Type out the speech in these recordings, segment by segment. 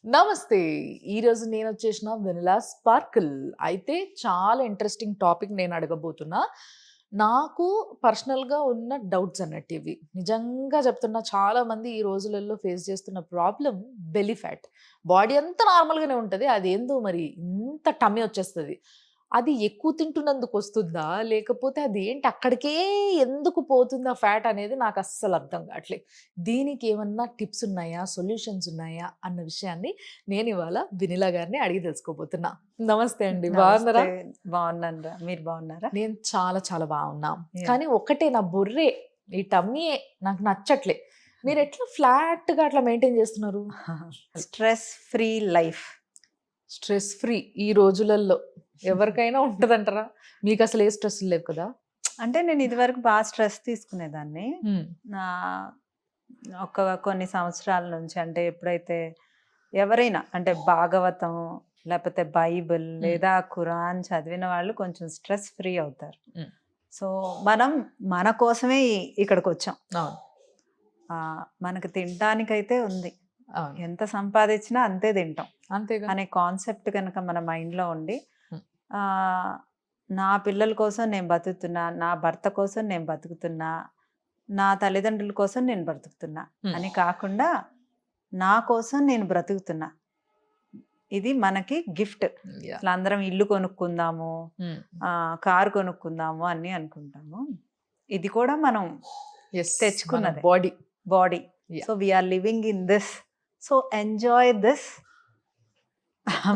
నమస్తే. ఈరోజు నేనొచ్చేసిన vanilla sprinkle. అయితే చాలా ఇంట్రెస్టింగ్ టాపిక్ నేను అడగబోతున్నా. నాకు పర్సనల్‌గా ఉన్న డౌట్స్ అన్నట్టివి. నిజంగా చెప్తున్నా చాలామంది ఈ రోజులలో ఫేస్ చేస్తున్న ప్రాబ్లమ్ బెల్లీ ఫ్యాట్. బాడీ అంతా నార్మల్‌గానే ఉంటది. అదేందో మరి ఇంత టమ్మీ వచ్చేస్తది. అది ఎక్కువ తింటున్నందుకొస్తుందా? లేకపోతే అదేంటి అక్కడికే ఎందుకు పోతుంది ఆ ఫ్యాట్ అనేది నాకస్సలు అర్థం కావట్లే. దీనికేమన్నా టిప్స్ ఉన్నాయా? సొల్యూషన్స్ ఉన్నాయా? అన్న విషయాన్ని నేనివాళ వినిలా గారిని అడిగి తెలుసుకోబోతున్నా. నమస్తే అండి. నమస్తే. బాగున్నారా? బాగున్నానురా. మీరు బాగున్నారా? నేను చాలా చాలా బాగున్నా. యాహ్! కానీ ఒక్కటే నా బుర్రే, ఈ టమ్మీయే నాకు నచ్చట్లే. మీరెట్లా ఫ్లాట్‌గా అట్లా మెయింటైన్ చేస్తున్నారు? Stress free life. Stress free ఈ రోజులల్లో ఎవరికైనా ఉంటదంటారా? మీకసలు ఏ స్ట్రెస్‌లు లేవు కదా? అంటే నేను ఇదివరకు బాగా స్ట్రెస్ తీసుకునేదాన్ని. హ్మ్. నా కొన్ని సంవత్సరాల నుంచి అంటే ఎప్పుడైతే ఎవరైనా అంటే భాగవతం లేకపోతే బైబిల్ లేదా ఖురాన్ చదివిన వాళ్ళు కొంచెం స్ట్రెస్ ఫ్రీ అవుతారు. హ్మ్. సో మనం మన కోసమే ఇక్కడికొచ్చాం. అవును. మనకు తినటానికైతే ఉంది. అవును. ఎంత సంపాదించినా అంతే తింటాం అంతేగా. అనే కాన్సెప్ట్ కనుక మన మైండ్లో ఉండి హ్మ్. నా పిల్లల కోసం నేను బతుకుతున్నా, నా భర్త కోసం నేను బతుకుతున్నా, నా తల్లిదండ్రుల కోసం నేను బ్రతుకుతున్నా హ్మ్. అని కాకుండా నా కోసం నేను బ్రతుకుతున్నా. ఇది మనకి గిఫ్ట్. యాహ్! అసలు అందరం ఇల్లు కొనుక్కుందాము, హ్మ్. కారు కొనుక్కుందాము అని అనుకుంటాము. ఇది కూడా మనం యెస్. మన తెచ్చుకున్నదే body. Body. Yeah! So we are living in this. So enjoy this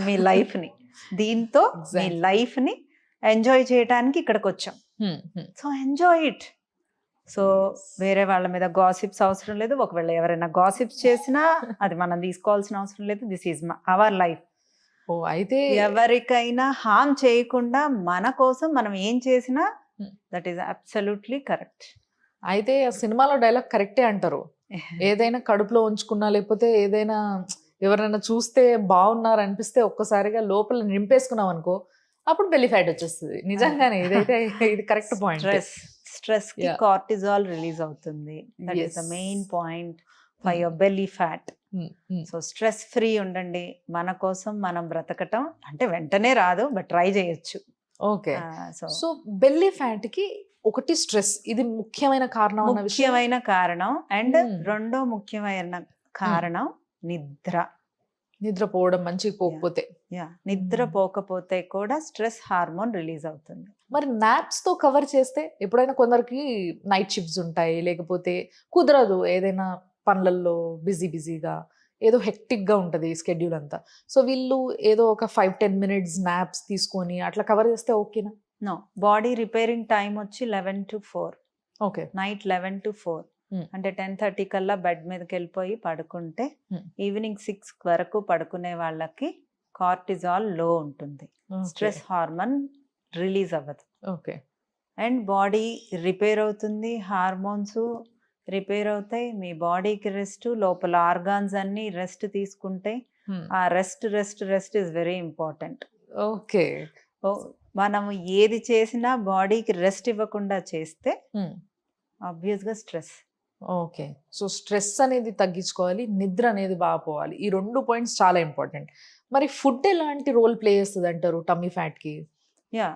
మీ లైఫ్ని. దీంతో మీ ఎగ్జాక్ట్‌లీ. లైఫ్ని ఎంజాయ్ చేయడానికి ఇక్కడికి వచ్చాం. హ్మ్. Hmm. So enjoy it. So yes. వేరే వాళ్ళ మీద గాసిప్స్ అవసరం లేదు. ఒకవేళ ఎవరైనా గాసిప్స్ చేసినా అది మనం తీసుకోవాల్సిన అవసరం లేదు. This is our life. Oh! అయితే ఎవరికైనా హార్మ్ చేయకుండా మన కోసం మనం ఏం చేసినా హ్మ్. That is absolutely correct. అయితే ఆ సినిమాలో డైలాగ్ కరెక్టే అంటారు. ఏదైనా కడుపులో ఉంచుకున్నా, లేకపోతే ఏదైనా ఎవరైనా చూస్తే బాగున్నారనిపిస్తే ఒక్కసారిగా లోపల నింపేసుకున్నామనుకో, అప్పుడు బెల్లీ ఫ్యాట్ వచ్చేస్తది. నిజంగానే ఇదైతే ఇది కరెక్ట్ పాయింటే. స్ట్రెస్కి యాహ్! కార్టిజాల్ రిలీజ్ అవుతుంది. That is the yes. Main point for hmm. Your belly fat. Hmm. Hmm. So stress free ఉండండి. మన కోసం మనం బ్రతకటం అంటే వెంటనే రాదు, బట్ ట్రై చేయొచ్చు. ఓకే. సో సో బెల్లీ ఫ్యాట్‌కి ఒకటి స్ట్రెస్. ఇది ముఖ్యమైన కారణం అన్న విషయం. ముఖ్యమైన కారణం అండ్ హ్మ్. రెండో ముఖ్యమైన కారణం నిద్ర. నిద్రపోవడం మంచిగా పోకపోతే. నిద్ర హ్మ్. పోకపోతే కూడా స్ట్రెస్ హార్మోన్ రిలీజ్ అవుతుంది. మరి నాప్స్‌తో కవర్ చేస్తే ఎప్పుడైనా కొందరికి నైట్ షిఫ్ట్స్ ఉంటాయి. లేకపోతే కుదరదు. ఏదైనా పనులల్లో బిజీగా ఏదో హెక్టిక్‌గా ఉంటది షెడ్యూల్ అంతా. సో, వీళ్ళు ఏదో ఒక 5, 10 మినిట్స్ నాప్స్ తీసుకొని అట్లా కవర్ చేస్తే ఓకేనా? నో, బాడీ రిపేరింగ్ టైం వచ్చి 11-4. ఓకే. నైట్ 11-4 హ్మ్. అంటే 10:30 కల్లా బెడ్ మీదకి వెళ్ళిపోయి పడుకుంటే హ్మ్. ఈవినింగ్ 6 వరకు పడుకునే వాళ్ళకి కార్టిజాల్ లో ఉంటుంది. ఓకే. స్ట్రెస్ హార్మోన్ రిలీజ్ అవ్వదు ఓకే. అండ్ బాడీ రిపేర్ అవుతుంది. హార్మోన్స్ రిపేర్ అవుతాయి. మీ బాడీకి రెస్ట్, లోపల ఆర్గాన్స్ అన్ని రెస్ట్ తీసుకుంటే హ్మ్. ఆ rest is very important. Okay. మనం ఏది చేసినా బాడీకి రెస్ట్ ఇవ్వకుండా చేస్తే హ్మ్. ఆబ్వియస్గా స్ట్రెస్. ఓకే. సో, స్ట్రెస్ అనేది తగ్గించుకోవాలి. నిద్ర అనేది బాగా పోవాలి. ఈ 2 పాయింట్స్ చాలా ఇంపార్టెంట్. మరి ఫుడ్ ఎలాంటి రోల్ ప్లే చేస్తదంటారు టమ్మీ ఫ్యాట్‌కి?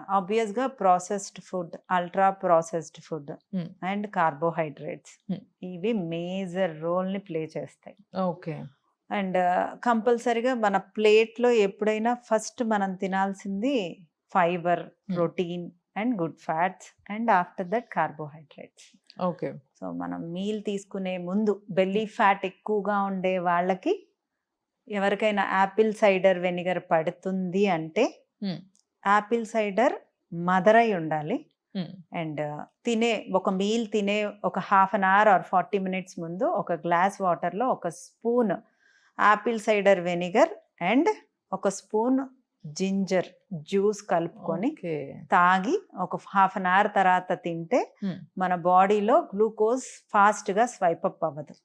ఆబ్వియస్గా processed food, ultra processed food hmm. And carbohydrates hmm. ఇవి మేజర్ రోల్ని ప్లే చేస్తాయి. ఓకే. అండ్ కంపల్సరీగా మన ప్లేట్లో ఎప్పుడైనా ఫస్ట్ మనం తినాల్సింది fibre, protein and good fats and after that carbohydrates. Okay. So మనం మీల్ తీసుకునే ముందు బెల్లీ ఫ్యాట్ ఎక్కువగా ఉండే వాళ్ళకి ఎవరికైనా యాపిల్ సైడర్ వెనిగర్ పడుతుంది అంటే హ్మ్. యాపిల్ సైడర్ మదర్ అయి ఉండాలి. హ్మ్. అండ్ ఒక మీల్ తినే ఒక half an hour or 40 minutes ముందు ఒక గ్లాస్ వాటర్లో ఒక spoon apple cider vinegar and ఒక స్పూన్ జింజర్ జ్యూస్ కలుపుకొని ఓకే. తాగి ఒక హాఫ్ అన్ అవర్ తర్వాత తింటే హ్మ్. మన బాడీలో గ్లూకోజ్ ఫాస్ట్గా స్వైప్ అప్ అవ్వదు.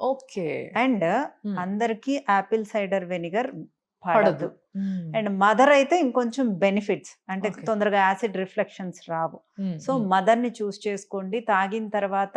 ఓకే. అండ్ హ్మ్. అందరికీ యాపిల్ సైడర్ వెనిగర్ పడదు. పడదు. హ్మ్. అండ్ మదర్ అయితే ఇంకొంచెం బెనిఫిట్స్ అంటే ఓకే. తొందరగా యాసిడ్ రిఫ్లెక్షన్స్ రావు. హ్మ్. సో హ్మ్. మదర్ని చూస్ చేసుకోండి. తాగిన తర్వాత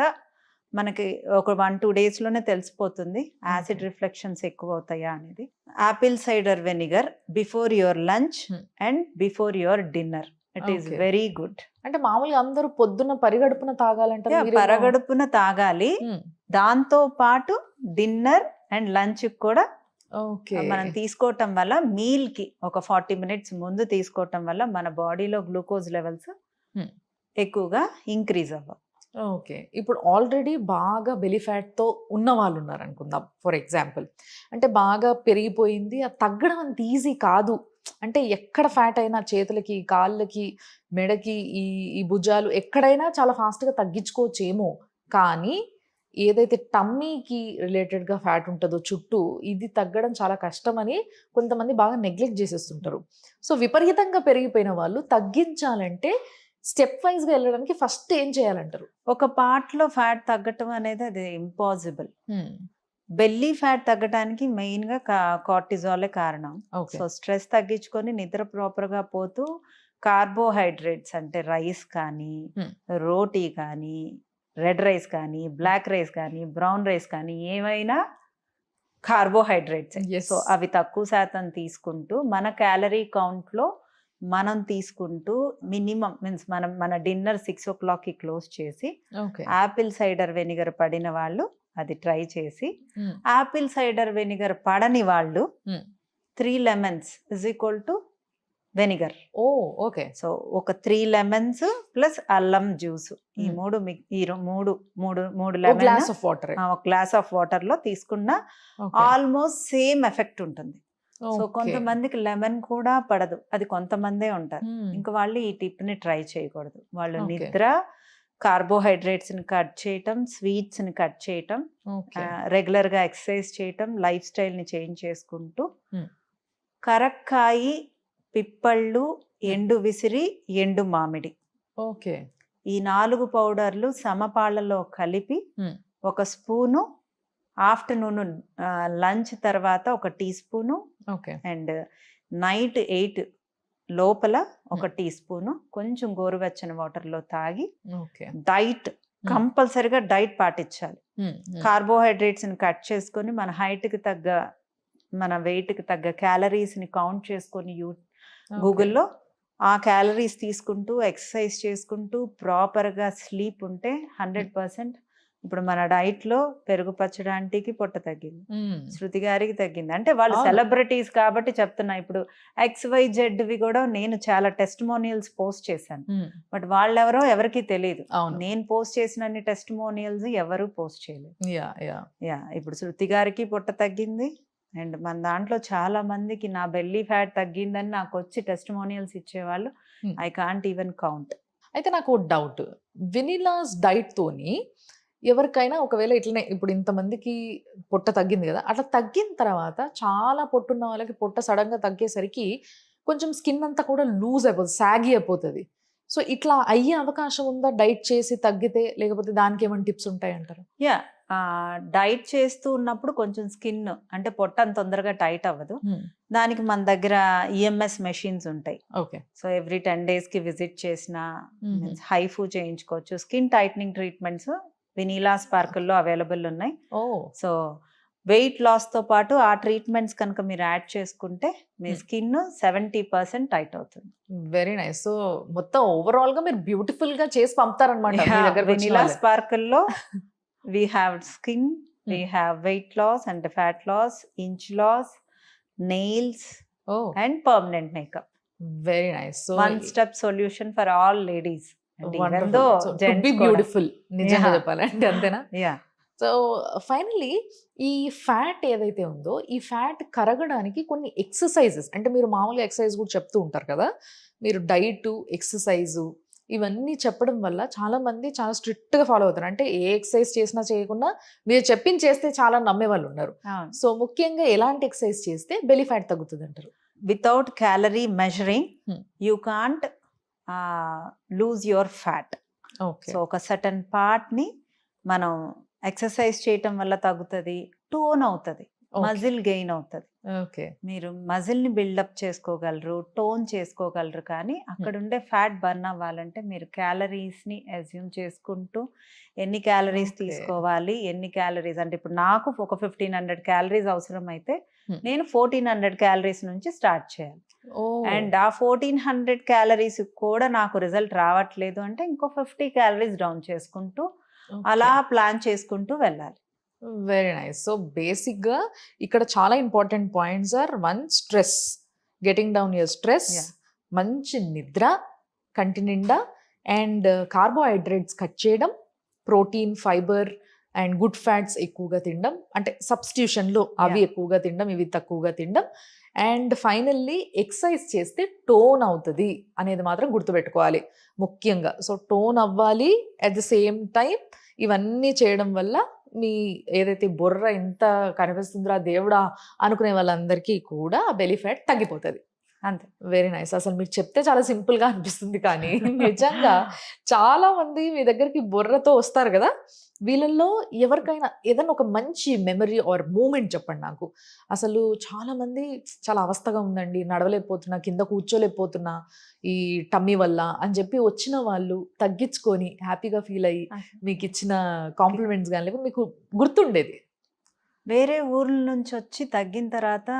మనకి ఒక 1-2 డేస్లోనే తెలిసిపోతుంది యాసిడ్ రిఫ్లెక్షన్స్ ఎక్కువ అవుతాయా అనేది. Apple cider vinegar before your lunch and before your dinner, it is Okay. Very good. అంటే మామూలుగా అందరూ పొద్దున్న పరిగడుపున తాగాలంటారు, మీరేమో- పరగడుపున తాగాలి, Hmm. దాంతో పాటు డిన్నర్ అండ్ లంచ్ కూడా Okay. మనం తీసుకోవటం వల్ల మీల్ కి ఒక 40 minutes ముందు తీసుకోవటం వల్ల మన బాడీలో గ్లూకోజ్ లెవెల్స్ Hmm. ఎక్కువగా ఇంక్రీజ్ అవ్వవు. ఓకే. ఇప్పుడు ఆల్రెడీ బాగా బెలీ ఫ్యాట్‌తో ఉన్న వాళ్ళు ఉన్నారనుకుందాం ఫర్ ఎగ్జాంపుల్. అంటే బాగా పెరిగిపోయింది, అది తగ్గడం అంత ఈజీ కాదు. అంటే ఎక్కడ ఫ్యాట్ అయినా చేతులకి, కాళ్ళకి, మెడకి, ఈ ఈ భుజాలు ఎక్కడైనా చాలా ఫాస్ట్‌గా తగ్గించుకోవచ్చేమో. కానీ ఏదైతే టమ్మీకి రిలేటెడ్‌గా ఫ్యాట్ ఉంటదో చుట్టూ, ఇది తగ్గడం చాలా కష్టమని కొంతమంది బాగా నెగ్లెక్ట్ చేసేస్తుంటారు. సో, విపరీతంగా పెరిగిపోయిన వాళ్ళు తగ్గించాలంటే స్టెప్ వైస్‌గా వెళ్ళడానికి ఫస్ట్ ఏం చేయాలంటారు? ఒక పార్ట్ లో ఫ్యాట్ తగ్గటం అనేది అది ఇంపాసిబుల్. బెల్లీ ఫ్యాట్ తగ్గడానికి మెయిన్ గా కార్టిజాలే కారణం. ఓకే. సో స్ట్రెస్ తగ్గించుకొని నిద్ర ప్రాపర్ గా పోతూ కార్బోహైడ్రేట్స్ అంటే రైస్ కానీ, Hmm. రోటీ కానీ, రెడ్ రైస్ కానీ, బ్లాక్ రైస్ కానీ, బ్రౌన్ రైస్ కానీ ఏమైనా కార్బోహైడ్రేట్స్. Yes. సో అవి తక్కువ శాతం తీసుకుంటూ మన క్యాలరీ కౌంట్ లో మనం తీసుకుంటూ మినిమం మీన్స్ మన డిన్నర్ 6 o'clock కి క్లోజ్ చేసి ఓకే. యాపిల్ సైడర్ వెనిగర్ పడిన వాళ్ళు అది ట్రై చేసి, హ్మ్. యాపిల్ సైడర్ వెనిగర్ పడని వాళ్ళు Hmm. 3 lemons is equal to vinegar. Oh! Okay. So ఒక 3 lemons ప్లస్ అల్లం జ్యూస్, ఈ Hmm. మూడు ఓ గ్లాస్ లెమన్ ఆఫ్ వాటర్. ఒక గ్లాస్ ఆఫ్ వాటర్ లో తీసుకున్న ఓకే. ఆల్మోస్ట్ సేమ్ ఎఫెక్ట్ ఉంటుంది. So okay. కొంతమందికి లెమన్ కూడా పడదు, అది కొంతమందే ఉంటారు. హ్మ్. ఇంకా వాళ్ళు ఈ టిప్ ని ట్రై చేయకూడదు. వాళ్ళు Okay. నిద్ర, కార్బోహైడ్రేట్స్ ని కట్ చేయటం, స్వీట్స్ ని కట్ చేయటం, ఓకే. రెగ్యులర్ గా ఎక్సర్సైజ్ చేయటం, లైఫ్ స్టైల్ ని చేంజ్ చేసుకుంటూ Hmm. కరక్కాయి, పిప్పళ్ళు, ఎండు విసిరి, ఎండు మామిడి, ఓకే. ఈ 4 పౌడర్లు సమపాళ్లలో కలిపి Hmm. ఒక స్పూను ఆఫ్టర్నూన్ లంచ్ తర్వాత ఒక tea spoon okay. And night 8 లోపల ఒక టీ స్పూను కొంచెం గోరువెచ్చని వాటర్లో తాగి ఓకే. డైట్ కంపల్సరిగా డైట్ పాటించాలి. హ్మ్. హ్మ్. కార్బోహైడ్రేట్స్ని కట్ చేసుకొని మన హైట్కి తగ్గ, మన వెయిట్కి తగ్గ క్యాలరీస్ని కౌంట్ చేసుకొని ఓకే. గూగుల్లో ఆ క్యాలరీస్ తీసుకుంటూ ఎక్సర్సైజ్ చేసుకుంటూ ప్రాపర్గా స్లీప్ ఉంటే 100% ఇప్పుడు మన డైట్లో పెరుగు పచ్చడి ఆంటీకి పొట్ట తగ్గింది, హ్మ్. శృతి గారికి తగ్గింది. అంటే వాళ్ళు అవును. సెలబ్రిటీస్ కాబట్టి చెప్తున్నా. ఇప్పుడు XYZవి కూడా నేను చాలా టెస్టిమోనియల్స్ పోస్ట్ చేశాను, హ్మ్. బట్ వాళ్ళెవరో ఎవరికి తెలియదు. అవును. నేను పోస్ట్ చేసిన టెస్టిమోనియల్స్ ఎవరు పోస్ట్ చేయలేదు. యాహ్! ఇప్పుడు శృతి గారికి పొట్ట తగ్గింది అండ్ మన దాంట్లో చాలా మందికి నా బెల్లీ ఫ్యాట్ తగ్గిందని నాకు వచ్చి టెస్టిమోనియల్స్ ఇచ్చేవాళ్ళు. Hmm. I can't even count. అయితే నాకు ఓ డౌట్. వెనిలాస్ డైట్‌తోని ఎవరికైనా ఒకవేళ ఇట్లనే ఇప్పుడు ఇంతమందికి పొట్ట తగ్గింది గదా! అట్లా తగ్గిన తర్వాత చాలా పొట్టున్న వాళ్ళకి పొట్ట సడెన్‌గా తగ్గేసరికి కొంచెం స్కిన్ అంతా కూడా లూజ్ అయిపోతది, సాగీ అయిపోతది. సో, ఇట్లా అయ్యే అవకాశం ఉందా డైట్ చేసి తగ్గితే? లేకపోతే దానికేమైనా టిప్స్ ఉంటాయంటారా? డైట్ చేస్తూ ఉన్నప్పుడు కొంచెం స్కిన్ అంటే పొట్ట అంత తొందరగా టైట్ అవ్వదు. హ్మ్. దానికి మన దగ్గర ఈఎంఎస్ మెషిన్స్ ఉంటాయి. ఓకే. సో ఎవ్రీ 10 daysకి విజిట్ చేసిన హుహు. హైఫూ చేయించుకోవచ్చు. స్కిన్ టైట్నింగ్ ట్రీట్మెంట్స్ వెనీలా స్పార్కిల్లో అవైలబుల్ ఉన్నాయి. ఓహ్! సో వెయిట్ లాస్తో పాటు ఆ ట్రీట్మెంట్స్ కనుక మీరు యాడ్ చేసుకుంటే మీ స్కిన్ 70% టైట్ అవుతుంది. Very nice. సో, మొత్తం ఓవరాల్‌గా మీరు బ్యూటిఫుల్‌గా చేసి పంపుతారనమాట మీ దగ్గరకొచ్చిన వెనీలా వాళ్ళని. స్పార్కిల్లో we have skin, we have weight loss and fat loss, inch loss, nails ఓహ్! and permanent makeup. Very nice. So, One step solution for all ladies and even wonderful. though so, to gents బి కూడా. Beautiful నిజంగా Yeah. చెప్పాలంటే అంతేనా? Yeah. So, finally ఈ fat ఏదైతే ఉందో, ఈ ఫ్యాట్ కరగడానికి కొన్ని ఎక్సర్‌సైజెస్ అంటే మీరు మామూలుగా ఎక్సర్‌సైజ్ కూడా చెప్తూ ఉంటారు కదా! మీరు డైటు, ఎక్సర్‌సైజు ఇవన్నీ చెప్పడం వల్ల చాలామంది చాలా స్ట్రిక్ట్‌గా ఫాలో అవుతారు. అంటే ఏ ఎక్సర్‌సైజ్ చేసినా చేయకున్నా మీరు చెప్పింది చేస్తే చాలా నమ్మేవాళ్ళున్నారు. అవును. సో, ముఖ్యంగా ఎలాంటి ఎక్సర్‌సైజ్ చేస్తే బెల్లీ ఫ్యాట్ తగ్గుతదంటారు? Without calorie measuring, Hmm. you can't lose your fat. Okay. So ఒక సర్టన్ పార్ట్ని మనం ఎక్సర్సైజ్ చేయటం వల్ల తగ్గుతుంది, టోన్ అవుతుంది. ఓకే. మజిల్ గెయిన్ అవుతుంది. ఓకే. మీరు మజిల్ని బిల్డప్ చేసుకోగలరు, టోన్ చేసుకోగలరు. కానీ అక్కడ ఉండే ఫ్యాట్ బర్న్ అవ్వాలంటే మీరు క్యాలరీస్ని అజ్యూమ్ చేసుకుంటూ ఎన్ని క్యాలరీస్ ఓకే. తీసుకోవాలి, ఎన్ని క్యాలరీస్ అంటే ఇప్పుడు నాకు ఒక 1500 క్యాలరీస్ అవసరం అయితే Hmm. నేను 1400 క్యాలరీస్ నుంచి స్టార్ట్ చేయాలి. ఓ అండ్ ఆ 1400 క్యాలరీస్ కూడా నాకు రిజల్ట్ రావట్లేదు అంటే ఇంకో 50 క్యాలరీస్ డౌన్ చేసుకుంటూ అలా ప్లాన్ చేసుకుంటూ వెళ్ళాలి. Very nice. సో బేసిక్గా ఇక్కడ చాలా important points are one stress, getting down your stress, Yeah. మంచి నిద్ర, కంటి నిండా, అండ్ కార్బోహైడ్రేట్స్ కట్ చేయడం, protein, fibre and good fats ఎక్కువగా తినడం, అంటే సబ్స్టిట్యూషన్లో అవి Yeah. ఎక్కువగా తినడం, ఇవి తక్కువగా తినడం, అండ్ ఫైనల్లీ ఎక్సర్సైజ్ చేస్తే టోన్ అవుతుంది అనేది మాత్రం గుర్తుపెట్టుకోవాలి ముఖ్యంగా. సో టోన్ అవ్వాలి, అట్ ద సేమ్ టైం ఇవన్నీ చేయడం వల్ల మీ ఏదైతే బుర్ర ఇంత కనిపిస్తుందో దేవుడా అనుకునే వాళ్ళందరికీ కూడా బెలీ ఫ్యాట్ తగ్గిపోతుంది. అంతే. Very nice. అసలు మీరు చెప్తే చాలా సింపుల్గా అనిపిస్తుంది కానీ నిజంగా చాలా మంది మీ దగ్గరికి బుర్రతో వస్తారు కదా, వీళ్ళల్లో ఎవరికైనా ఏదైనా ఒక మంచి మెమరీ ఆర్ మూమెంట్ చెప్పండి నాకు. అసలు చాలా మంది చాలా అవస్థగా ఉందండి, నడవలేకపోతున్నా, కింద కూర్చోలేకపోతున్నా ఈ టమ్మీ వల్ల అని చెప్పి వచ్చిన వాళ్ళు తగ్గించుకొని హ్యాపీగా ఫీల్ అయ్యి మీకు ఇచ్చిన కాంప్లిమెంట్స్ కానీ లేకపోతే మీకు గుర్తుండేది. వేరే ఊర్ల నుంచి వచ్చి తగ్గిన తర్వాత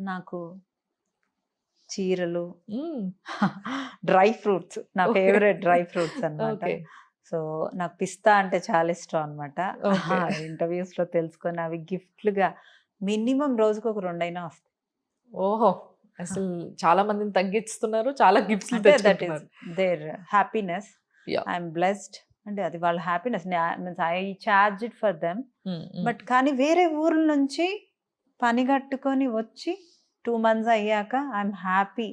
నాకు చీరలు, మ్మ్. డ్రై ఫ్రూట్స్, నా Okay. ఫేవరెట్ డ్రై ఫ్రూట్స్ అన్నమాట. ఓకే. సో నాకు పిస్తా అంటే చాలా ఇష్టం అనమాట. Okay. ఇంటర్వ్యూస్ లో తెలుసుకొని అవి గిఫ్ట్లుగా మినిమం రోజుకు ఒక 2 అయినా వస్తాయి. ఓహో, అసలు చాలా మందిని తగ్గిస్తున్నారు, చాలా గిఫ్ట్స్ అంటే దట్ ఈస్ తెచ్చుకుంటున్నారు. There happiness. Yeah. I'm blessed. అంటే అది వాళ్ళ happiness. Means I charge it for them. Hmm, hmm. But కానీ వేరే ఊర్ల నుంచి పని కట్టుకొని వచ్చి 2 months అయ్యాక ఐఎమ్ హ్యాపీ.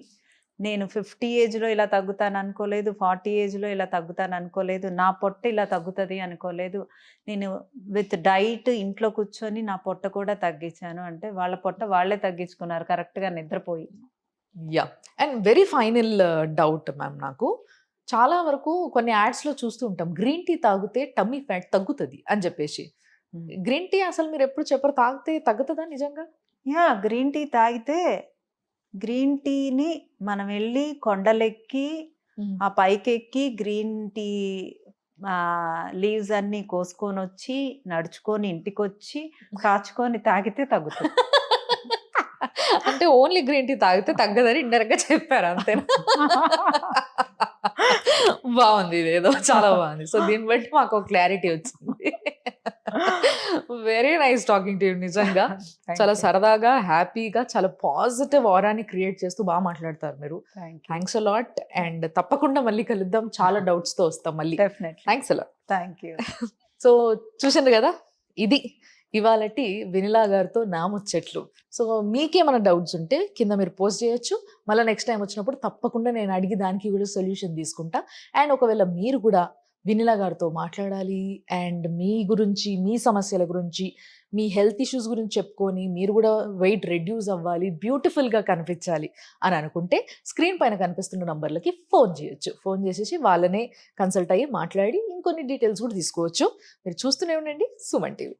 నేను 50 ఏజ్లో ఇలా తగ్గుతాను అనుకోలేదు, 40 ఏజ్లో ఇలా తగ్గుతాను అనుకోలేదు, నా పొట్ట ఇలా తగ్గుతుంది అనుకోలేదు. నేను విత్ డైట్ ఇంట్లో కూర్చొని నా పొట్ట కూడా తగ్గించాను అంటే వాళ్ళ పొట్ట వాళ్ళే తగ్గించుకున్నారు కరెక్ట్గా నిద్రపోయి. Yeah. And very final doubt ma'am, నాకు చాలా వరకు కొన్ని యాడ్స్లో చూస్తూ ఉంటాం గ్రీన్ టీ తాగితే టమ్మీ ఫ్యాట్ తగ్గుతుంది అని చెప్పేసి. గ్రీన్ టీ అసలు మీరు ఎప్పుడు చెప్పరు, తాగితే తగ్గుతుందా నిజంగా? యా, గ్రీన్ టీ తాగితే గ్రీన్ టీని మనం వెళ్ళి కొండలెక్కి ఆ పైకెక్కి గ్రీన్ టీ లీవ్స్ అన్ని కోసుకొని వచ్చి నడుచుకొని ఇంటికి వచ్చి కాచుకొని తాగితే తగ్గుతుంది. అంటే ఓన్లీ గ్రీన్ టీ తాగితే తగ్గదని ఇండైరెక్ట్ గా చెప్పారు అంతేనా? బాగుంది, ఇది ఏదో చాలా బాగుంది. సో దీన్ని బట్టి మాకు క్లారిటీ వచ్చింది. Very nice talking to you. నిజంగా చాలా సరదాగా, హ్యాపీగా, చాలా పాజిటివ్ ఆరాని క్రియేట్ చేస్తూ బాగా మాట్లాడతారు మీరు. Thanks a lot. అండ్ తప్పకుండా మళ్ళీ కలుద్దాం, చాలా డౌట్స్ తో వస్తాం మళ్ళీ. Definitely. Thanks a lot. Thank you. So చూసిండ్రు కదా, ఇది ఇవాళటి వెనిలా గారితో నా ముచ్చట్లు. సో మీకేమైనా డౌట్స్ ఉంటే కింద మీరు పోస్ట్ చేయొచ్చు. మళ్ళీ నెక్స్ట్ టైం వచ్చినప్పుడు తప్పకుండా నేను అడిగి దానికి కూడా సొల్యూషన్ తీసుకుంటా. అండ్ ఒకవేళ మీరు కూడా వెనిలా గారితో మాట్లాడాలి అండ్ మీ గురించి, మీ సమస్యల గురించి, మీ హెల్త్ ఇష్యూస్ గురించి చెప్పుకొని మీరు కూడా వెయిట్ రెడ్యూస్ అవ్వాలి, బ్యూటిఫుల్గా కనిపించాలి అని అనుకుంటే స్క్రీన్ పైన కనిపిస్తున్న నంబర్లకి ఫోన్ చేయొచ్చు. ఫోన్ చేసేసి వాళ్ళనే కన్సల్ట్ అయ్యి మాట్లాడి ఇంకొన్ని డీటెయిల్స్ కూడా తీసుకోవచ్చు. మీరు చూస్తూనే ఉండండి సుమన్ టీవీ.